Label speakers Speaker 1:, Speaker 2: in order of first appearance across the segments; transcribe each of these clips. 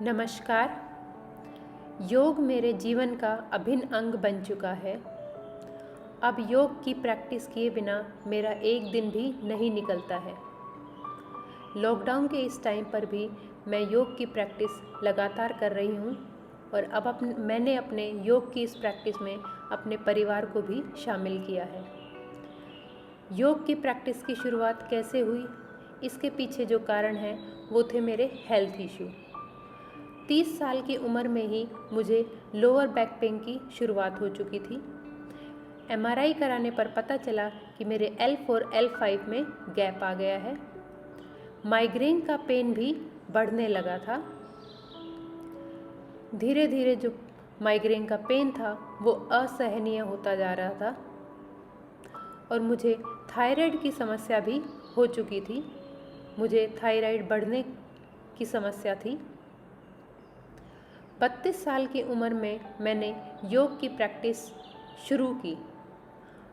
Speaker 1: नमस्कार। योग मेरे जीवन का अभिन्न अंग बन चुका है। अब योग की प्रैक्टिस किए बिना मेरा एक दिन भी नहीं निकलता है। लॉकडाउन के इस टाइम पर भी मैं योग की प्रैक्टिस लगातार कर रही हूँ और अब मैंने अपने योग की इस प्रैक्टिस में अपने परिवार को भी शामिल किया है। योग की प्रैक्टिस की शुरुआत कैसे हुई, इसके पीछे जो कारण हैं वो थे मेरे हेल्थ इशू। 30 साल की उम्र में ही मुझे लोअर बैक पेन की शुरुआत हो चुकी थी। एमआरआई कराने पर पता चला कि मेरे L4 L5 में गैप आ गया है। माइग्रेन का पेन भी बढ़ने लगा था। धीरे धीरे जो माइग्रेन का पेन था वो असहनीय होता जा रहा था और मुझे थायराइड की समस्या भी हो चुकी थी। मुझे थायराइड बढ़ने की समस्या थी। 32 साल की उम्र में मैंने योग की प्रैक्टिस शुरू की।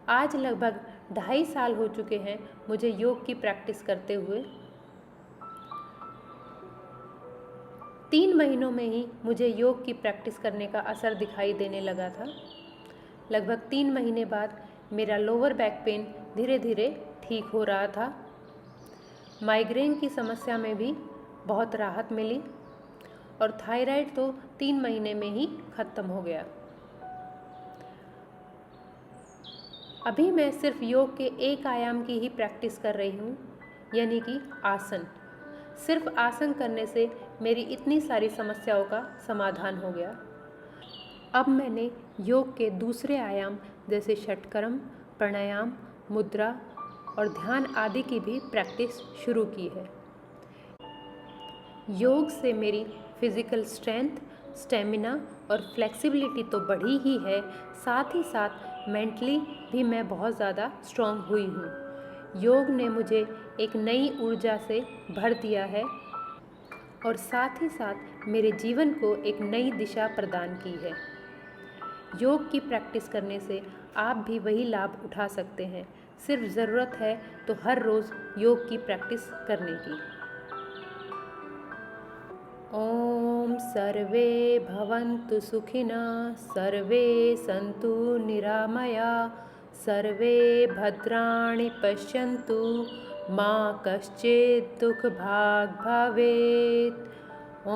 Speaker 1: आज लगभग 2.5 साल हो चुके हैं मुझे योग की प्रैक्टिस करते हुए। 3 महीनों में ही मुझे योग की प्रैक्टिस करने का असर दिखाई देने लगा था। लगभग 3 महीने बाद मेरा लोअर बैक पेन धीरे धीरे ठीक हो रहा था। माइग्रेन की समस्या में भी बहुत राहत मिली और थायराइड तो 3 महीने में ही ख़त्म हो गया। अभी मैं सिर्फ योग के एक आयाम की ही प्रैक्टिस कर रही हूँ, यानी कि आसन। सिर्फ आसन करने से मेरी इतनी सारी समस्याओं का समाधान हो गया। अब मैंने योग के दूसरे आयाम जैसे षटकर्म, प्राणायाम, मुद्रा और ध्यान आदि की भी प्रैक्टिस शुरू की है। योग से मेरी फिज़िकल स्ट्रेंथ, स्टेमिना और फ्लेक्सिबिलिटी तो बढ़ी ही है, साथ ही साथ मेंटली भी मैं बहुत ज़्यादा स्ट्रॉन्ग हुई हूँ। योग ने मुझे एक नई ऊर्जा से भर दिया है और साथ ही साथ मेरे जीवन को एक नई दिशा प्रदान की है। योग की प्रैक्टिस करने से आप भी वही लाभ उठा सकते हैं। सिर्फ ज़रूरत है तो हर रोज़ योग की प्रैक्टिस करने की। ॐ सर्वे भवन्तु सुखिनः, सर्वे सन्तु निरामयाः, सर्वे भद्राणि पश्यन्तु, मा कश्चित् दुःखभाग् भवेत्। ॐ